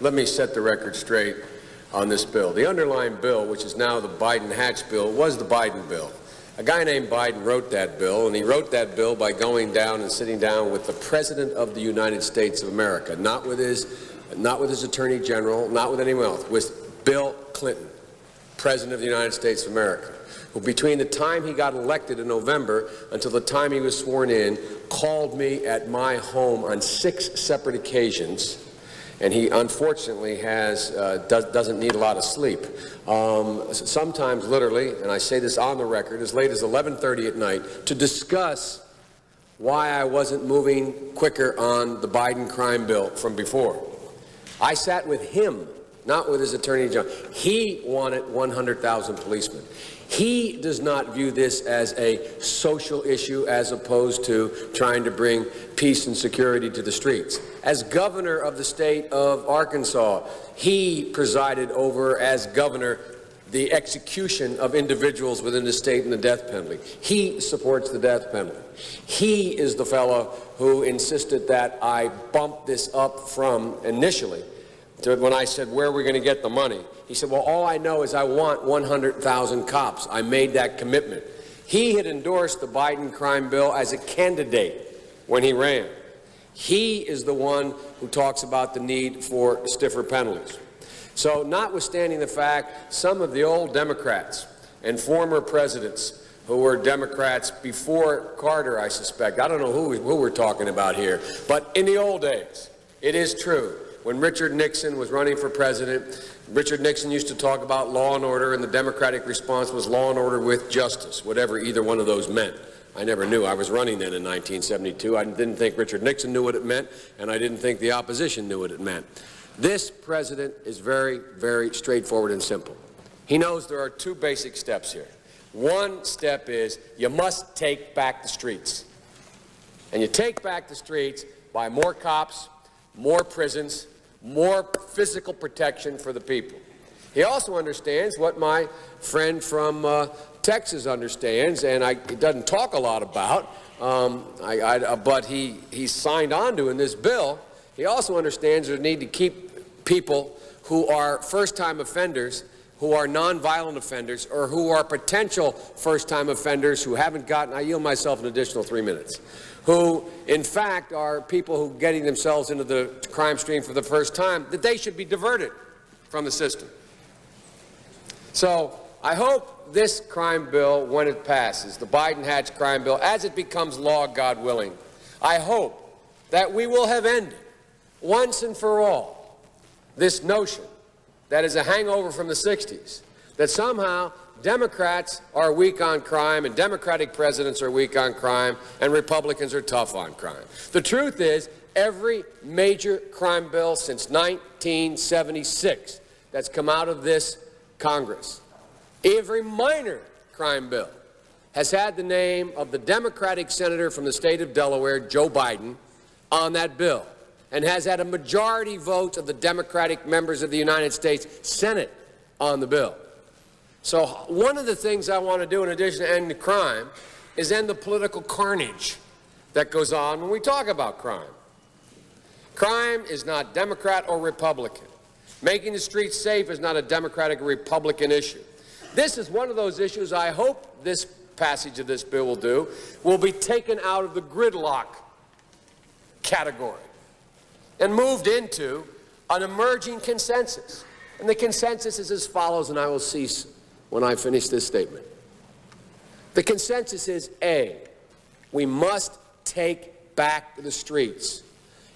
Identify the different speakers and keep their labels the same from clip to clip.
Speaker 1: Let me set the record straight on this bill. The underlying bill, which is now the Biden-Hatch bill, was the Biden bill. A guy named Biden wrote that bill, and he wrote that bill by going down and sitting down with the President of the United States of America, not with his Attorney General, not with anyone else, with Bill Clinton, President of the United States of America, who between the time he got elected in November until the time he was sworn in, called me at my home on 6 separate occasions. And he unfortunately doesn't need a lot of sleep. Sometimes literally, and I say this on the record, as late as 11:30 at night, to discuss why I wasn't moving quicker on the Biden crime bill from before. I sat with him, not with his Attorney General. He wanted 100,000 policemen. He does not view this as a social issue as opposed to trying to bring peace and security to the streets. As governor of the state of Arkansas, he presided over, as governor, the execution of individuals within the state and the death penalty. He supports the death penalty. He is the fellow who insisted that I bump this up from initially when I said, where are we going to get the money? He said, well, all I know is I want 100,000 cops. I made that commitment. He had endorsed the Biden crime bill as a candidate when he ran. He is the one who talks about the need for stiffer penalties. So notwithstanding the fact some of the old Democrats and former presidents who were Democrats before Carter, I suspect, I don't know who we're talking about here, but in the old days, it is true. When Richard Nixon was running for president, Richard Nixon used to talk about law and order, and the Democratic response was law and order with justice, whatever either one of those meant. I never knew. I was running then in 1972. I didn't think Richard Nixon knew what it meant, and I didn't think the opposition knew what it meant. This president is very, very straightforward and simple. He knows there are 2 basic steps here. One step is you must take back the streets. And you take back the streets by more cops, more prisons, more physical protection for the people. He also understands what my friend from Texas understands, and he doesn't talk a lot about, but he signed on to in this bill. He also understands the need to keep people who are first-time offenders, who are nonviolent offenders, or who are potential first-time offenders who haven't gotten, I yield myself an additional 3 minutes, who in fact are people who are getting themselves into the crime stream for the first time, that they should be diverted from the system. So I hope this crime bill, when it passes, the Biden-Hatch crime bill, as it becomes law, God willing, I hope that we will have ended once and for all this notion that is a hangover from the 60s, that somehow Democrats are weak on crime and Democratic presidents are weak on crime and Republicans are tough on crime. The truth is, every major crime bill since 1976 that's come out of this Congress, every minor crime bill has had the name of the Democratic senator from the state of Delaware, Joe Biden, on that bill, and has had a majority vote of the Democratic members of the United States Senate on the bill. So one of the things I want to do in addition to ending the crime is end the political carnage that goes on when we talk about crime. Crime is not Democrat or Republican. Making the streets safe is not a Democratic or Republican issue. This is one of those issues I hope this passage of this bill will be taken out of the gridlock category and moved into an emerging consensus. And the consensus is as follows, and I will cease when I finish this statement. The consensus is, A, we must take back the streets.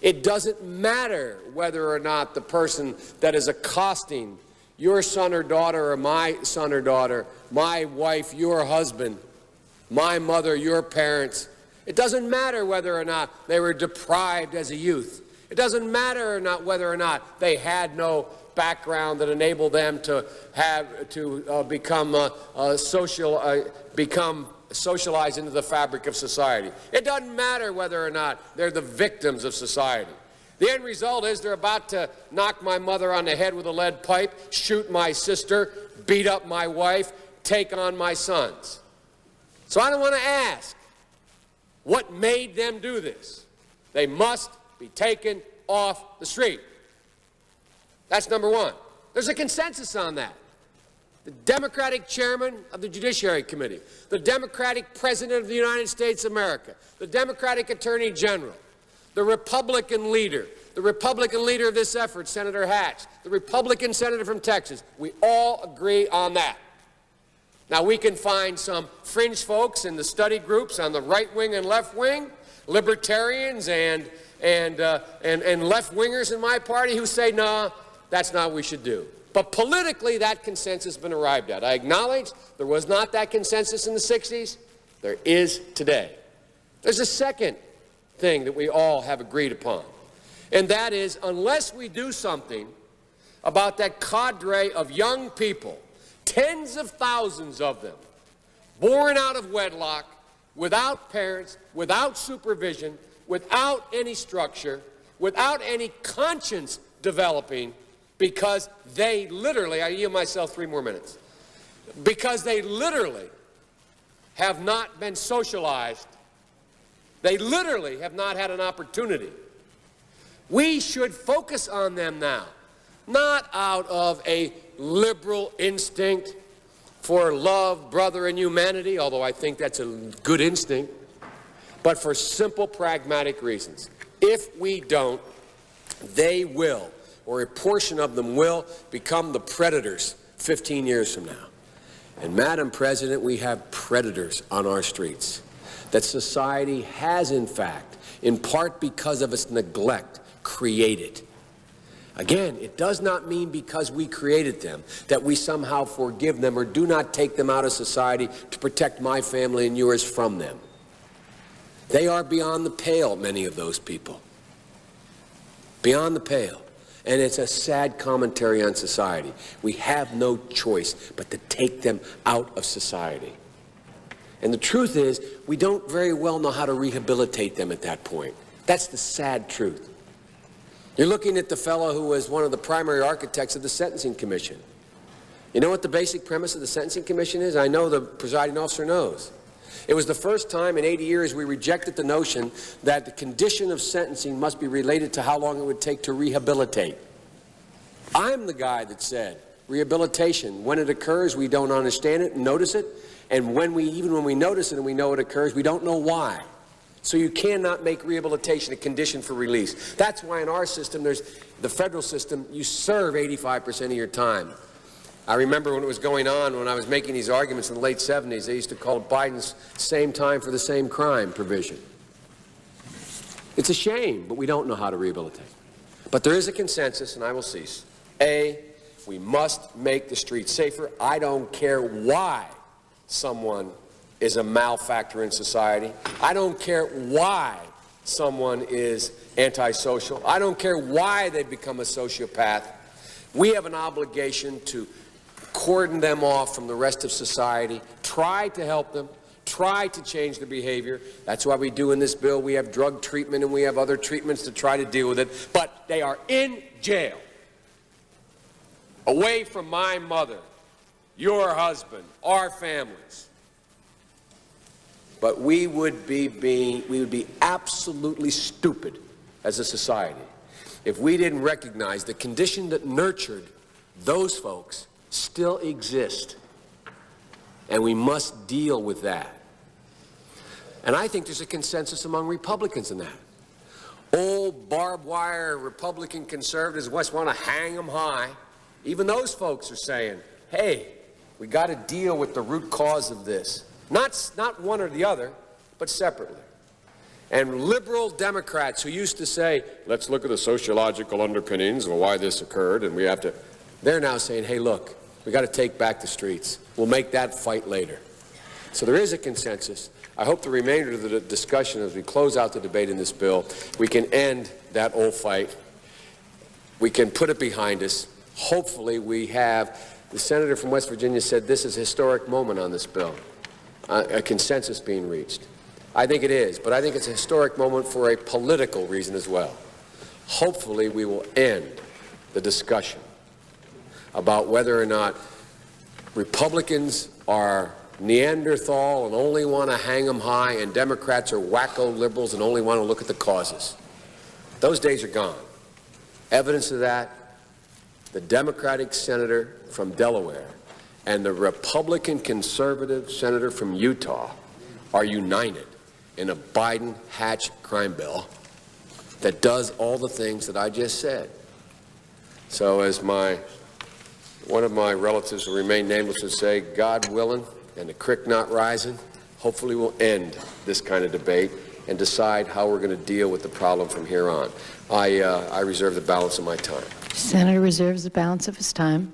Speaker 1: It doesn't matter whether or not the person that is accosting your son or daughter or my son or daughter, my wife, your husband, my mother, your parents. It doesn't matter whether or not they were deprived as a youth. It doesn't matter or not whether or not they had no background that enabled them to become socialized into the fabric of society. It doesn't matter whether or not they're the victims of society. The end result is they're about to knock my mother on the head with a lead pipe, shoot my sister, beat up my wife, take on my sons. So I don't want to ask what made them do this. They must be taken off the street. That's number one. There's a consensus on that. The Democratic chairman of the Judiciary Committee, the Democratic President of the United States of America, the Democratic Attorney General, the Republican leader of this effort, Senator Hatch, the Republican senator from Texas, we all agree on that. Now, we can find some fringe folks in the study groups on the right wing and left wing, libertarians and left-wingers in my party who say, no, that's not what we should do. But politically, that consensus has been arrived at. I acknowledge there was not that consensus in the 60s. There is today. There's a second thing that we all have agreed upon, and that is unless we do something about that cadre of young people, tens of thousands of them, born out of wedlock, without parents, without supervision, without any structure, without any conscience developing, because they literally, I yield myself 3 more minutes, because they literally have not been socialized. They literally have not had an opportunity. We should focus on them now, not out of a liberal instinct for love, brother, and humanity, although I think that's a good instinct, but for simple, pragmatic reasons. If we don't, they will, or a portion of them will, become the predators 15 years from now. And, Madam President, we have predators on our streets that society has, in fact, in part because of its neglect, created. Again, it does not mean because we created them that we somehow forgive them or do not take them out of society to protect my family and yours from them. They are beyond the pale, many of those people. Beyond the pale. And it's a sad commentary on society. We have no choice but to take them out of society. And the truth is, we don't very well know how to rehabilitate them at that point. That's the sad truth. You're looking at the fellow who was one of the primary architects of the Sentencing Commission. You know what the basic premise of the Sentencing Commission is? I know the presiding officer knows. It was the first time in 80 years we rejected the notion that the condition of sentencing must be related to how long it would take to rehabilitate. I'm the guy that said rehabilitation, when it occurs, we don't understand it and notice it, and even when we notice it and we know it occurs, we don't know why. So you cannot make rehabilitation a condition for release. That's why in our system, there's the federal system, you serve 85% of your time. I remember when it was going on, when I was making these arguments in the late 70s, they used to call it Biden's same time for the same crime provision. It's a shame, but we don't know how to rehabilitate. But there is a consensus, and I will cease. A, we must make the streets safer. I don't care why someone is a malefactor in society. I don't care why someone is antisocial. I don't care why they become a sociopath. We have an obligation to cordon them off from the rest of society, try to help them, try to change their behavior. That's why we do in this bill. We have drug treatment and we have other treatments to try to deal with it. But they are in jail, away from my mother, your husband, our families. But we would be absolutely stupid as a society if we didn't recognize the condition that nurtured those folks still exist. And we must deal with that. And I think there's a consensus among Republicans in that. Old barbed wire Republican conservatives just want to hang them high. Even those folks are saying, hey, we got to deal with the root cause of this. Not one or the other, but separately. And liberal Democrats who used to say, let's look at the sociological underpinnings of why this occurred, and we have to, they're now saying, hey, look, we got to take back the streets. We'll make that fight later. So there is a consensus. I hope the remainder of the discussion, as we close out the debate in this bill, we can end that old fight. We can put it behind us. Hopefully we have, the senator from West Virginia said this is a historic moment on this bill, a consensus being reached. I think it is, but I think it's a historic moment for a political reason as well. Hopefully we will end the discussion about whether or not Republicans are Neanderthal and only want to hang them high, and Democrats are wacko liberals and only want to look at the causes. Those days are gone. Evidence of that the Democratic senator from Delaware, and the Republican conservative senator from Utah are united in a Biden-Hatch crime bill that does all the things that I just said. So as one of my relatives who remain nameless would say, God willing and the creek not rising, hopefully we'll end this kind of debate and decide how we're going to deal with the problem from here on. I reserve the balance of my time.
Speaker 2: Senator reserves the balance of his time.